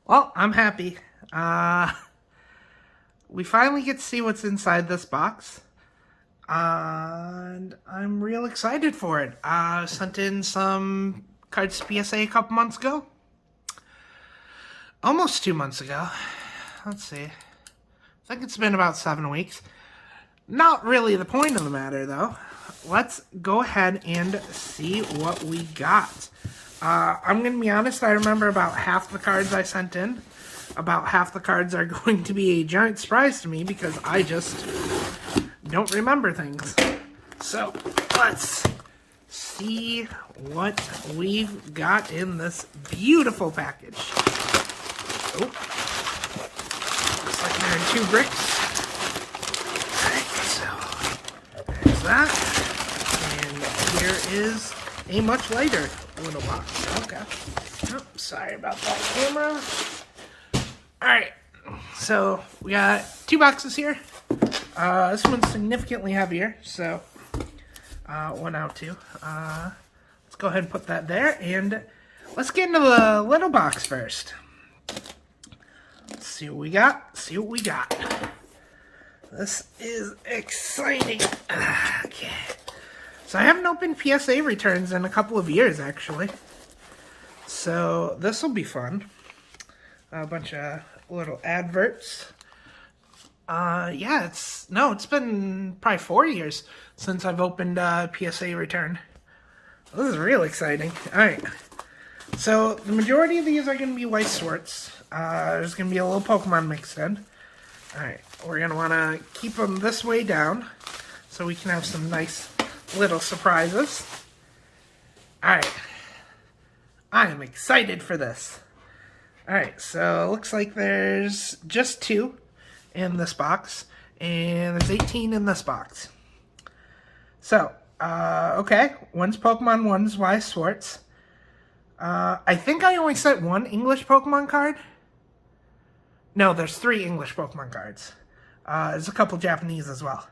Well, I'm happy. We finally get to see what's inside this box. And I'm real excited for it. Sent in some cards to PSA a couple months ago. Almost 2 months ago. Let's see. I think it's been about 7 weeks. Not really the point of the matter, though. Let's go ahead and see what we got. I'm going to be honest, I remember about half the cards I sent in. About half the cards are going to be a giant surprise to me because I just don't remember things. So, let's see what we've got in this beautiful package. Oh, looks like there are 2 bricks. Alright, so there's that. And here is a much lighter little box. Okay. Oh, sorry about that camera. Alright, so we got 2 boxes here. This one's significantly heavier, so one out too. Let's go ahead and put that there, and let's get into the little box first. Let's see what we got. This is exciting. Okay. So I haven't opened PSA returns in a couple of years, actually. So this will be fun. A bunch of little adverts. Yeah, it's been probably 4 years since I've opened PSA return. This is real exciting. Alright, so the majority of these are going to be Weiss Schwarz. There's going to be a little Pokemon mixed in. Alright, we're going to want to keep them this way down so we can have some nice little surprises. Alright, I am excited for this. Alright, so it looks like there's just 2 in this box, and there's 18 in this box. So, okay, one's Pokemon, one's Weiss Schwarz. I think I only sent 1 English Pokemon card. No, there's 3 English Pokemon cards. There's a couple Japanese as well.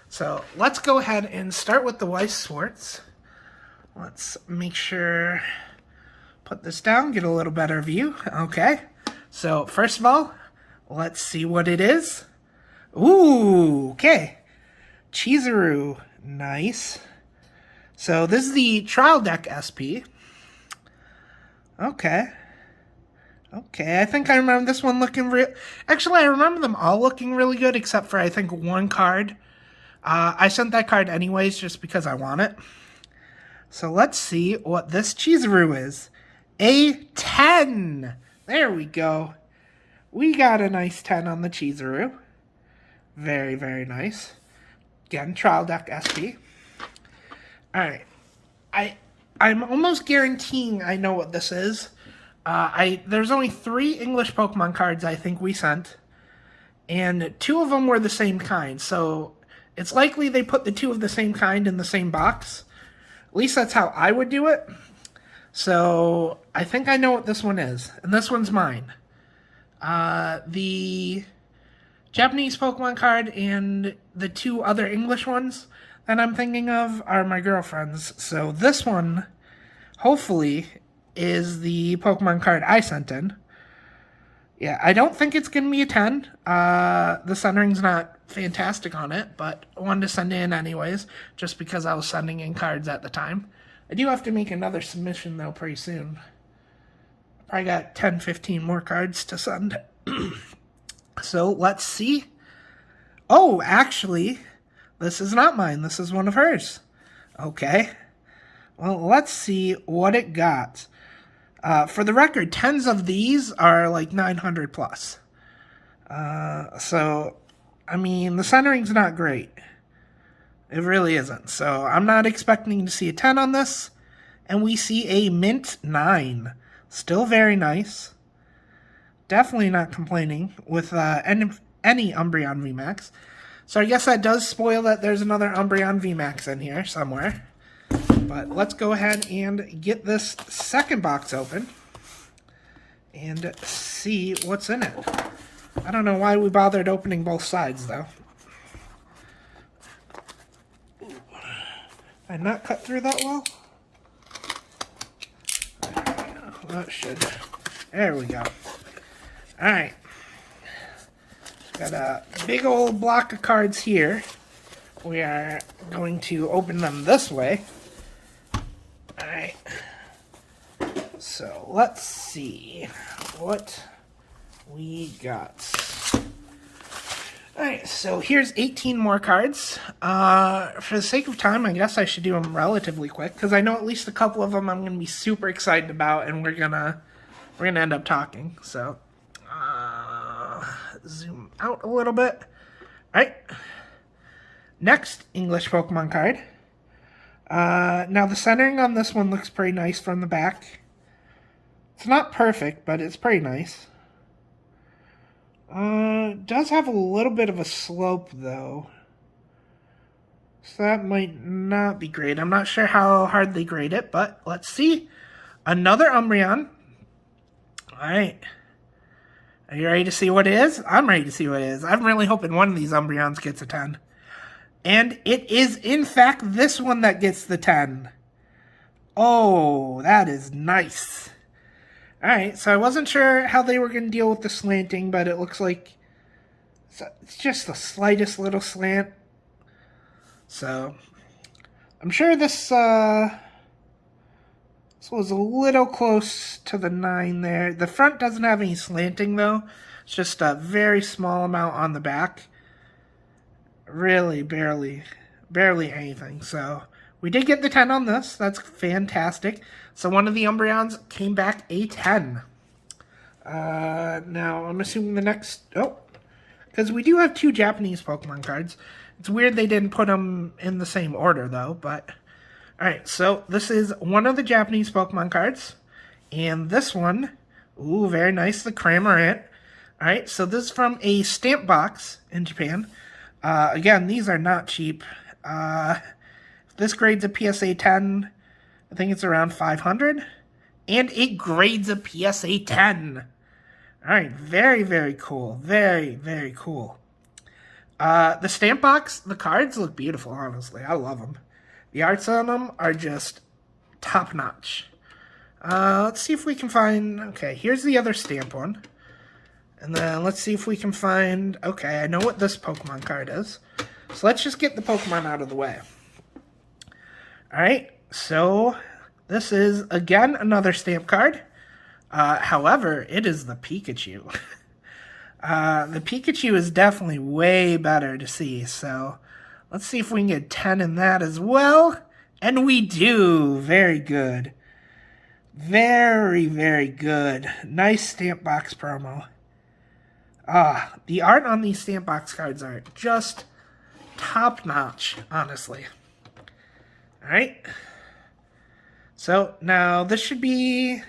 So, let's go ahead and start with the Weiss Schwarz. Let's make sure... Put this down, get a little better view. Okay, so first of all, let's see what it is. Ooh, okay. Chizuru, nice. So this is the Trial Deck SP. Okay, I think I remember this one looking real... Actually, I remember them all looking really good, except for, I think, 1 card. I sent that card anyways, just because I want it. So let's see what this Chizuru is. A 10. There we go. We got a nice 10 on the Chizuru. Very, very nice. Again, Trial Deck SP. Alright. I'm almost guaranteeing I know what this is. There's only 3 English Pokemon cards I think we sent. And 2 of them were the same kind. So it's likely they put the 2 of the same kind in the same box. At least that's how I would do it. So, I think I know what this one is, and this one's mine. The Japanese Pokemon card and the 2 other English ones that I'm thinking of are my girlfriend's. So, this one, hopefully, is the Pokemon card I sent in. Yeah, I don't think it's going to be a 10. The centering's not fantastic on it, but I wanted to send it in anyways, just because I was sending in cards at the time. I do have to make another submission, though, pretty soon. I got 10, 15 more cards to send. So, let's see. Oh, actually, this is not mine. This is one of hers. Okay. Well, let's see what it got. For the record, 10s of these are like 900 plus. So, I mean, the centering's not great. It really isn't. So I'm not expecting to see a 10 on this. And we see a mint 9. Still very nice. Definitely not complaining with any Umbreon VMAX. So I guess that does spoil that there's another Umbreon VMAX in here somewhere. But let's go ahead and get this second box open. And see what's in it. I don't know why we bothered opening both sides, though. I not cut through that well? That should. There we go. Alright. Got a big old block of cards here. We are going to open them this way. Alright. So, let's see what we got. Alright, so here's 18 more cards. For the sake of time, I guess I should do them relatively quick, because I know at least a couple of them I'm going to be super excited about, and we're gonna end up talking. So, zoom out a little bit. Alright. Next English Pokemon card. Now the centering on this one looks pretty nice from the back. It's not perfect, but it's pretty nice. Does have a little bit of a slope though. So that might not be great. I'm not sure how hard they grade it, but let's see. Another Umbreon. Alright. Are you ready to see what it is? I'm ready to see what it is. I'm really hoping one of these Umbreons gets a 10. And it is, in fact, this one that gets the 10. Oh, that is nice. Alright, so I wasn't sure how they were going to deal with the slanting, but it looks like it's just the slightest little slant. So, I'm sure this was a little close to the 9 there. The front doesn't have any slanting, though. It's just a very small amount on the back. Really, barely anything. So, we did get the 10 on this. That's fantastic. So, one of the Umbreons came back a 10. Now, I'm assuming the next... Oh, because we do have 2 Japanese Pokemon cards. It's weird they didn't put them in the same order, though, but... Alright, so this is one of the Japanese Pokemon cards. And this one, ooh, very nice, the Cramorant. Alright, so this is from a stamp box in Japan. Again, these are not cheap. This grades a PSA 10. I think it's around 500. And it grades a PSA 10. Alright, very, very cool. Very, very cool. The stamp box, the cards look beautiful, honestly. I love them. The arts on them are just top-notch. Let's see if we can find... Okay, here's the other stamp one. And then let's see if we can find... Okay, I know what this Pokemon card is. So let's just get the Pokemon out of the way. Alright, so this is, again, another stamp card. However, it is the Pikachu. The Pikachu is definitely way better to see, so... Let's see if we can get 10 in that as well. And we do. Very good. Very, very good. Nice stamp box promo. The art on these stamp box cards are just top-notch, honestly. Alright. So, now this should be...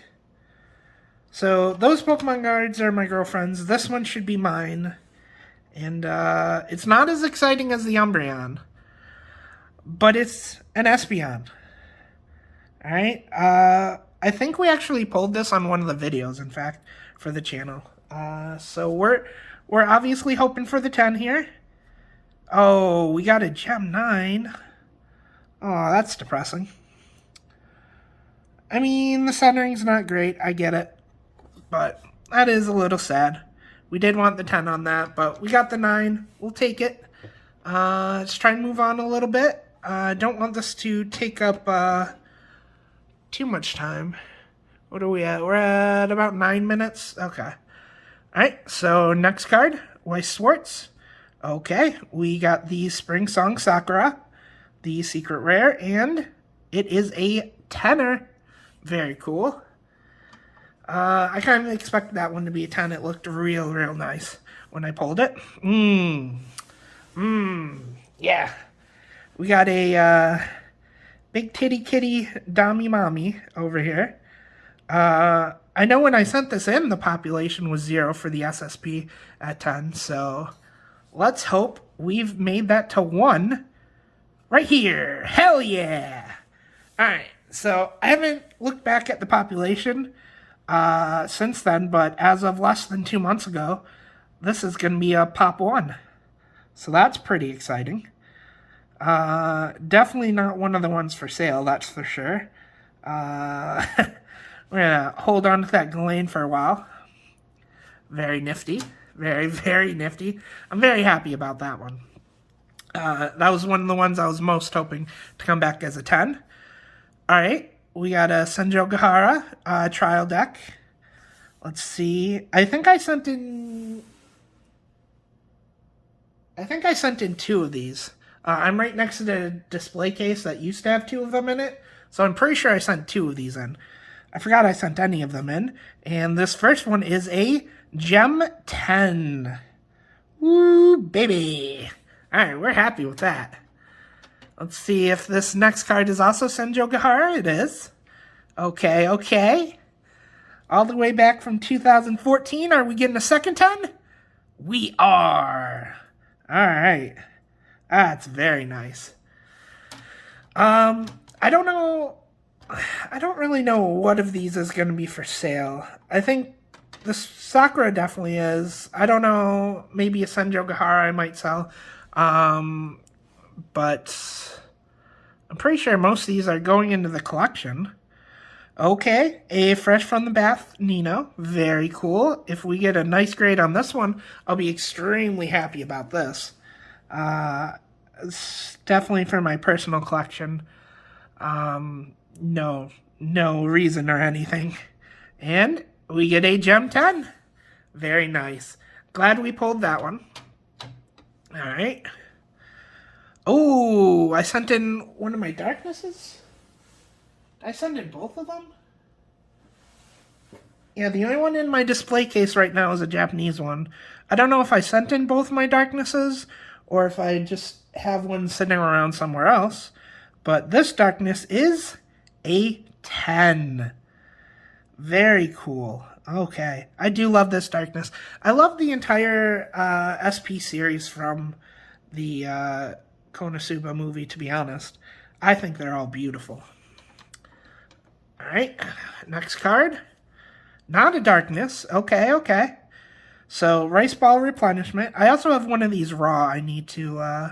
So, those Pokemon cards are my girlfriend's. This one should be mine. And, it's not as exciting as the Umbreon. But it's an Espeon. Alright? I think we actually pulled this on one of the videos, in fact, for the channel. So we're obviously hoping for the 10 here. Oh, we got a Gem 9. Oh, that's depressing. I mean, the centering's not great, I get it. But that is a little sad. We did want the 10 on that, but we got the 9. We'll take it. Let's try and move on a little bit. I don't want this to take up too much time. What are we at? We're at about 9 minutes. Okay. Alright, so next card, Weiss Schwarz. Okay, we got the Spring Song Sakura, the secret rare, and it is a 10er. Very cool. I kind of expected that one to be a 10. It looked real, real nice when I pulled it. Yeah. We got a big titty kitty Dami Mommy over here. I know when I sent this in, the population was 0 for the SSP at 10. So let's hope we've made that to 1 right here. Hell yeah. All right. So I haven't looked back at the population since then, but as of less than 2 months ago, this is going to be a pop 1. So that's pretty exciting. Definitely not one of the ones for sale, that's for sure. We're going to hold on to that Ghislaine for a while. Very nifty. Very, very nifty. I'm very happy about that one. That was one of the ones I was most hoping to come back as a 10. Alright, we got a Senjogahara trial deck. Let's see. I think I sent in 2 of these. I'm right next to the display case that used to have 2 of them in it. So I'm pretty sure I sent 2 of these in. I forgot I sent any of them in. And this first one is a Gem 10. Woo, baby. Alright, we're happy with that. Let's see if this next card is also Senjogahara. It is. Okay, okay. All the way back from 2014. Are we getting a second 10? We are. Alright. That's very nice. I don't know. I don't really know what of these is going to be for sale. I think the Sakura definitely is. I don't know. Maybe a Senjogahara I might sell. But I'm pretty sure most of these are going into the collection. Okay, a Fresh from the Bath Nino. Very cool. If we get a nice grade on this one, I'll be extremely happy about this. It's definitely for my personal collection. No reason or anything. And we get a Gem 10. Very nice. Glad we pulled that one. Alright. Oh, I sent in one of my Darknesses? Did I send in both of them? Yeah, the only one in my display case right now is a Japanese one. I don't know if I sent in both my Darknesses or if I just have one sitting around somewhere else. But this Darkness is a 10. Very cool. Okay. I do love this Darkness. I love the entire SP series from the Konosuba movie, to be honest. I think they're all beautiful. Alright. Next card. Not a Darkness. Okay, okay. So, Rice Ball Replenishment. I also have one of these raw I need to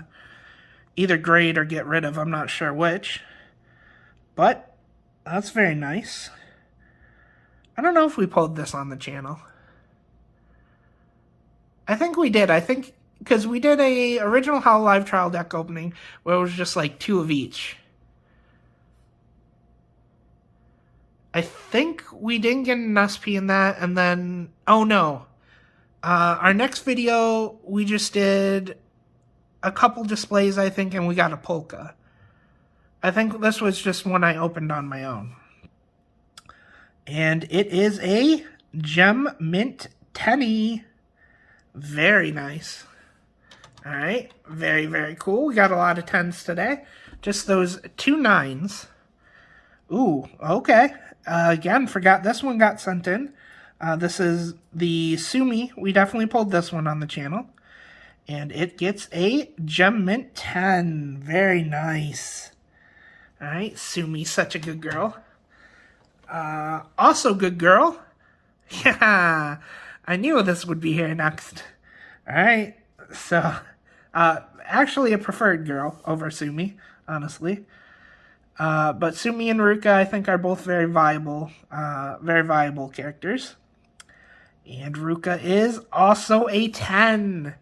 either grade or get rid of. I'm not sure which. But, that's very nice. I don't know if we pulled this on the channel. I think we did. I think, because we did a original Hololive trial deck opening where it was just like 2 of each. I think we didn't get an SP in that, and then, oh no. Our next video, we just did a couple displays, I think, and we got a Polka. I think this was just one I opened on my own. And it is a Gem Mint Tenny. Very nice. Alright, very, very cool. We got a lot of 10s today. Just those 2 9s. Ooh, okay. Again, forgot this one got sent in. This is the Sumi. We definitely pulled this one on the channel. And it gets a Gem Mint 10. Very nice. Alright, Sumi, such a good girl. Also good girl. Yeah, I knew this would be here next. Alright, so, actually a preferred girl over Sumi, honestly. But Sumi and Ruka, I think, are both very viable characters. And Ruka is also a 10.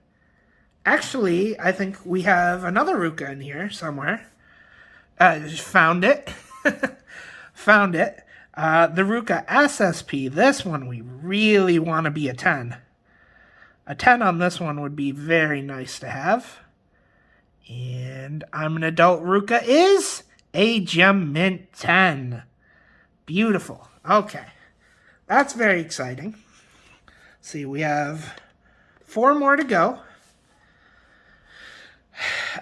Actually, I think we have another Ruka in here somewhere. Found it. Found it. The Ruka SSP, this one we really want to be a 10. A 10 on this one would be very nice to have. And I'm an Adult Ruka is a Gem Mint 10. Beautiful. Okay. That's very exciting. See, we have 4 more to go.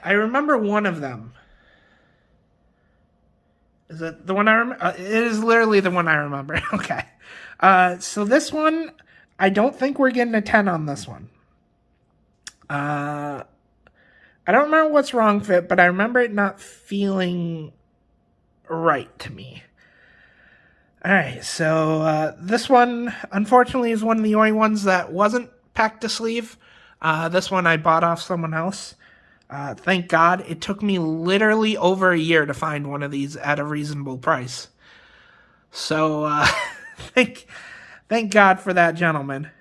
I remember one of them. Is it the one I remember? It is literally the one I remember. Okay. So this one, I don't think we're getting a 10 on this one. I don't remember what's wrong with it, but I remember it not feeling right to me. Alright, so this one, unfortunately, is one of the only ones that wasn't packed to sleeve. This one I bought off someone else. Thank God. It took me literally over a year to find one of these at a reasonable price. So, thank God for that, gentleman.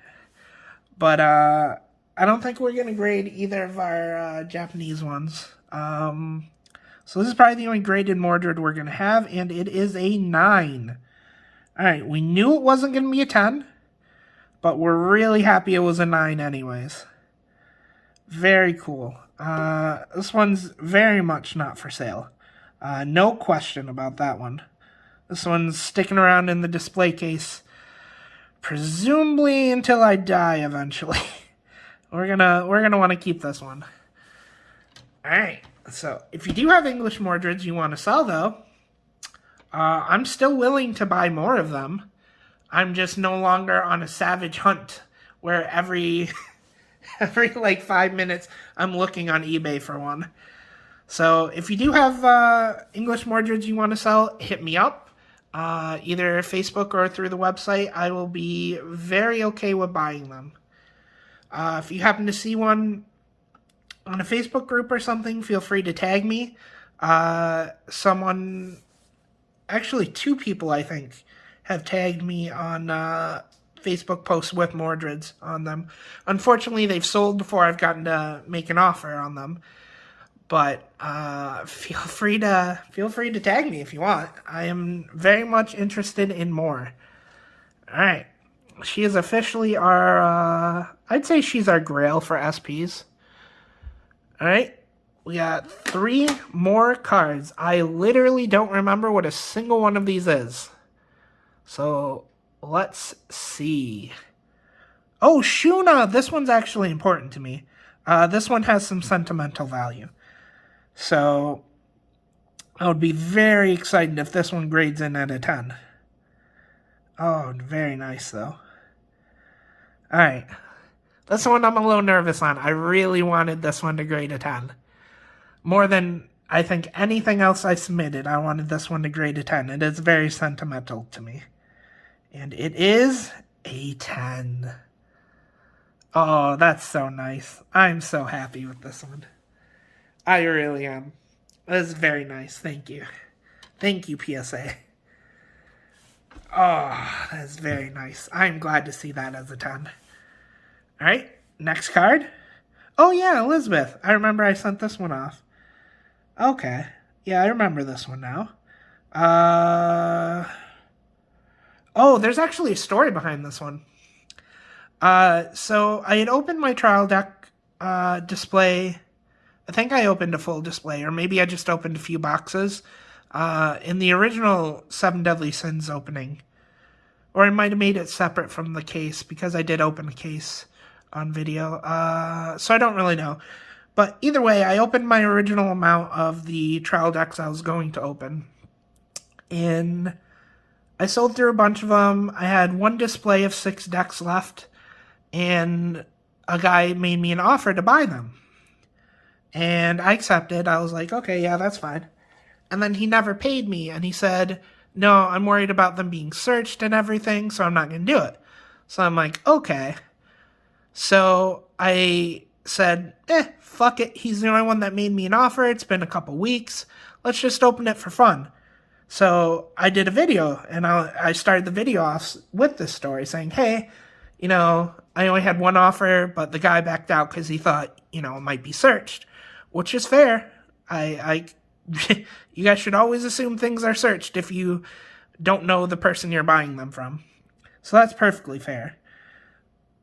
But I don't think we're going to grade either of our Japanese ones. So this is probably the only graded Mordred we're going to have, and it is a 9. Alright, we knew it wasn't going to be a 10, but we're really happy it was a 9 anyways. Very cool. This one's very much not for sale. No question about that one. This one's sticking around in the display case, presumably until I die eventually. We're gonna want to keep this one. Alright, so if you do have English Mordreds you want to sell though, I'm still willing to buy more of them. I'm just no longer on a savage hunt where every like 5 minutes I'm looking on eBay for one. So if you do have English Mordreds you want to sell, hit me up. Either Facebook or through the website. I will be very okay with buying them. If you happen to see one on a Facebook group or something, feel free to tag me. Actually 2 people I think, have tagged me on Facebook posts with Mordreds on them. Unfortunately, they've sold before I've gotten to make an offer on them. But feel free to tag me if you want. I am very much interested in more. All right, she is officially our. I'd say she's our grail for SPs. All right, we got 3 more cards. I literally don't remember what a single one of these is. So let's see. Oh, Shuna! This one's actually important to me. This one has some sentimental value. So I would be very excited if this one grades in at a 10. Oh, very nice though. Alright. This one I'm a little nervous on. I really wanted this one to grade a 10. More than I think anything else I submitted, I wanted this one to grade a 10. It is very sentimental to me. And it is a 10. Oh, that's so nice. I'm so happy with this one. I really am. That is very nice. Thank you. Thank you, PSA. Oh, that is very nice. I'm glad to see that as a 10. Alright, next card. Oh yeah, Elizabeth. I remember I sent this one off. Okay. Yeah, I remember this one now. Oh, there's actually a story behind this one. So I had opened my trial deck display. I think I opened a full display, or maybe I just opened a few boxes in the original 7 Deadly Sins opening. Or I might have made it separate from the case, because I did open a case on video. So I don't really know. But either way, I opened my original amount of the trial decks I was going to open. And I sold through a bunch of them. I had one display of 6 decks left. And a guy made me an offer to buy them. And I accepted. I was like, okay, yeah, that's fine. And then he never paid me. And he said, no, I'm worried about them being searched and everything, so I'm not going to do it. So I'm like, okay. So I said, fuck it. He's the only one that made me an offer. It's been a couple weeks. Let's just open it for fun. So I did a video, and I started the video off with this story saying, hey, you know, I only had one offer, but the guy backed out because he thought, you know, it might be searched, which is fair. You guys should always assume things are searched if you don't know the person you're buying them from. So that's perfectly fair.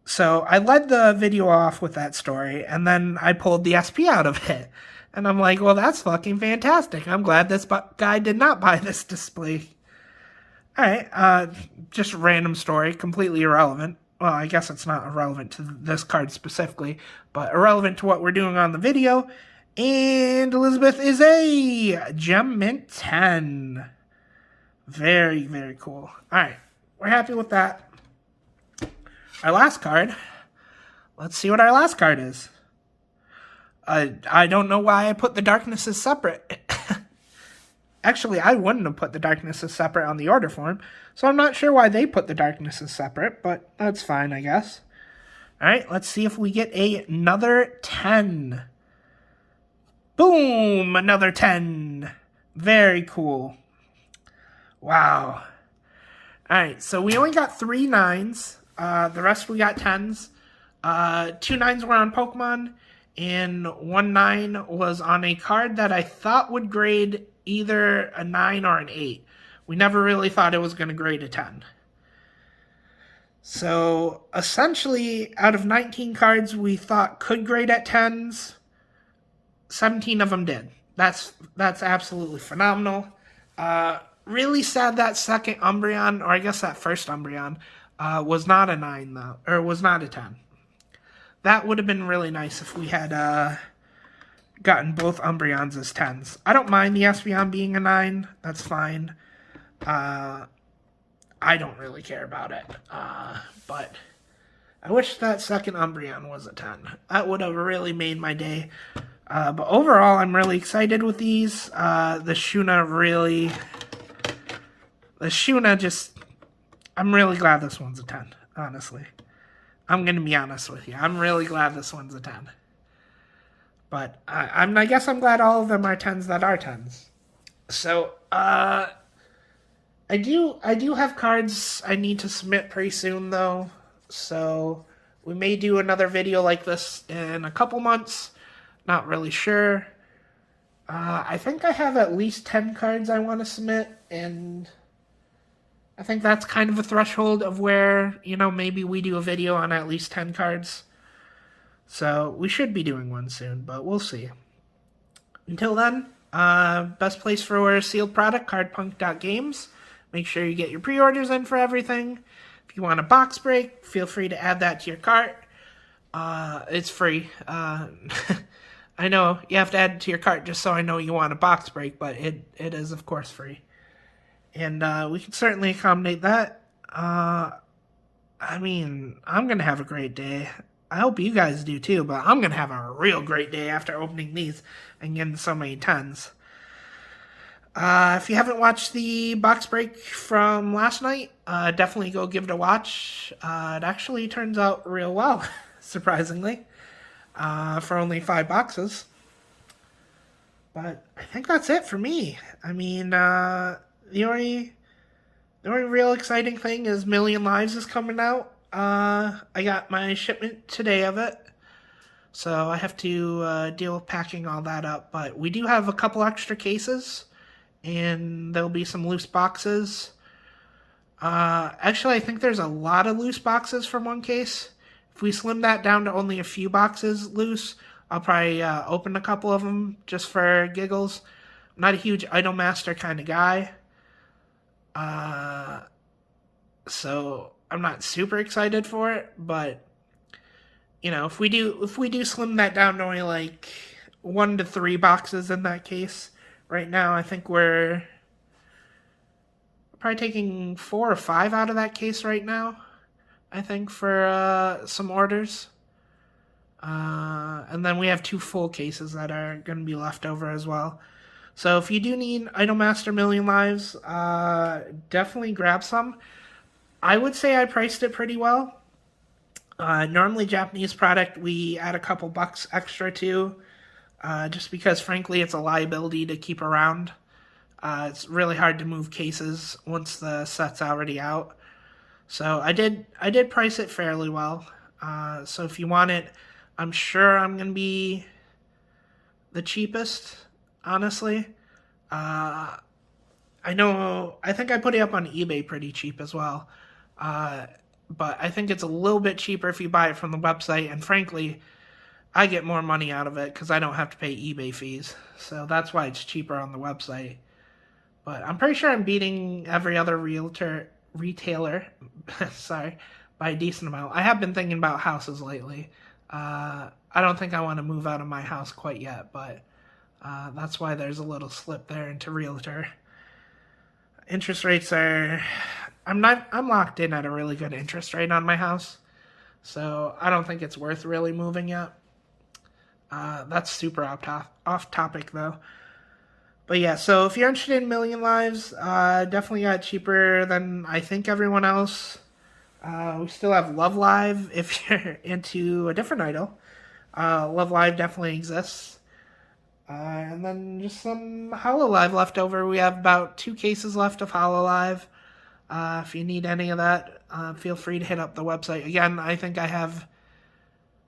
So I led the video off with that story, and then I pulled the SP out of it. And I'm like, well, that's fucking fantastic. I'm glad this guy did not buy this display. Alright, just a random story, completely irrelevant. Well, I guess it's not irrelevant to this card specifically, but irrelevant to what we're doing on the video. And Elizabeth is a Gem Mint 10. Very, very cool. Alright, we're happy with that. Our last card. Let's see what our last card is. I don't know why I put the darknesses separate. Actually, I wouldn't have put the darknesses separate on the order form, so I'm not sure why they put the darknesses separate, but that's fine, I guess. Alright, let's see if we get another 10. Boom! Another 10. Very cool. Wow. Alright, so we only got 3 9s. The rest we got 10s. Two nines were on Pokemon, and 1 9 was on a card that I thought would grade either a 9 or an 8. We never really thought it was going to grade a 10. So essentially, out of 19 cards we thought could grade at 10s, 17 of them did. That's absolutely phenomenal. Really sad that second Umbreon, or I guess that first Umbreon, was not a 9 though, or was not a 10. That would have been really nice if we had gotten both Umbreons as 10s. I don't mind the Espeon being a 9. That's fine. I don't really care about it. But I wish that second Umbreon was a 10. That would have really made my day. But overall, I'm really excited with these. The Shuna just... I'm really glad this one's a 10, honestly. I'm going to be honest with you. I'm really glad this one's a 10. But I guess I'm glad all of them are 10s that are 10s. So, I do have cards I need to submit pretty soon, though. So, we may do another video like this in a couple months. Not really sure. I think I have at least 10 cards I want to submit, and I think that's kind of a threshold of where, maybe we do a video on at least 10 cards. So, we should be doing one soon, but we'll see. Until then, best place for a sealed product, cardpunk.games. Make sure you get your pre-orders in for everything. If you want a box break, feel free to add that to your cart. It's free. I know you have to add it to your cart just so I know you want a box break, but it is, of course, free. And we can certainly accommodate that. I'm going to have a great day. I hope you guys do too, but I'm going to have a real great day after opening these and getting so many 10s. If you haven't watched the box break from last night, definitely go give it a watch. It actually turns out real well, surprisingly, for only 5 boxes. But I think that's it for me. The only real exciting thing is Million Lives is coming out. I got my shipment today of it, so I have to deal with packing all that up. But we do have a couple extra cases, and there'll be some loose boxes. Actually, I think there's a lot of loose boxes from one case. If we slim that down to only a few boxes loose, I'll probably open a couple of them just for giggles. I'm not a huge Idolmaster kind of guy, so I'm not super excited for it. But if we do slim that down to only like 1 to 3 boxes in that case. Right now, I think we're probably taking 4 or 5 out of that case right now, I think, for some orders. And then we have 2 full cases that are going to be left over as well. So if you do need Idolmaster Million Lives, definitely grab some. I would say I priced it pretty well. Normally, Japanese product, we add a couple bucks extra to. Just because, frankly, it's a liability to keep around. It's really hard to move cases once the set's already out. So I did price it fairly well. So if you want it, I'm sure I'm going to be the cheapest, honestly. I think I put it up on eBay pretty cheap as well. But I think it's a little bit cheaper if you buy it from the website, and frankly, I get more money out of it because I don't have to pay eBay fees. So that's why it's cheaper on the website. But I'm pretty sure I'm beating every other retailer sorry, by a decent amount. I have been thinking about houses lately. I don't think I want to move out of my house quite yet, but that's why there's a little slip there into realtor. Interest rates are... I'm locked in at a really good interest rate on my house. So I don't think it's worth really moving yet. That's super off topic, though. But yeah, so if you're interested in Million Lives, definitely got cheaper than I think everyone else. We still have Love Live if you're into a different idol. Love Live definitely exists. And then just some Hololive left over. We have about 2 cases left of Hololive. If you need any of that, feel free to hit up the website. Again, I think I have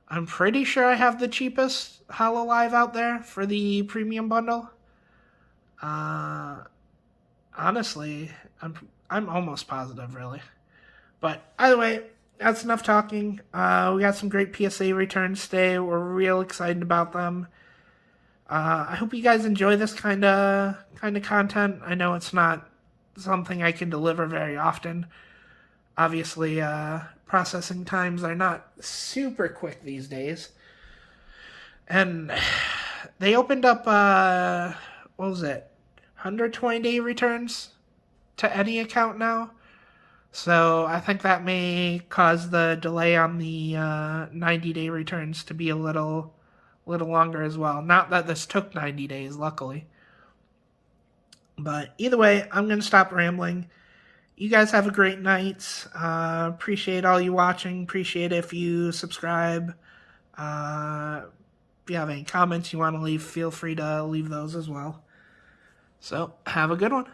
I'm pretty sure I have the cheapest Hololive out there for the premium bundle. Honestly, I'm almost positive, really. But either way, that's enough talking. We got some great PSA returns today. We're real excited about them. I hope you guys enjoy this kind of content. I know it's not something I can deliver very often. Obviously, processing times are not super quick these days. And they opened up, what was it, 120-day returns to any account now. So I think that may cause the delay on the 90-day returns to be a little longer as well. Not that this took 90 days, luckily. But either way, I'm going to stop rambling. You guys have a great night. Appreciate all you watching. Appreciate if you subscribe. If you have any comments you want to leave, feel free to leave those as well. So, have a good one.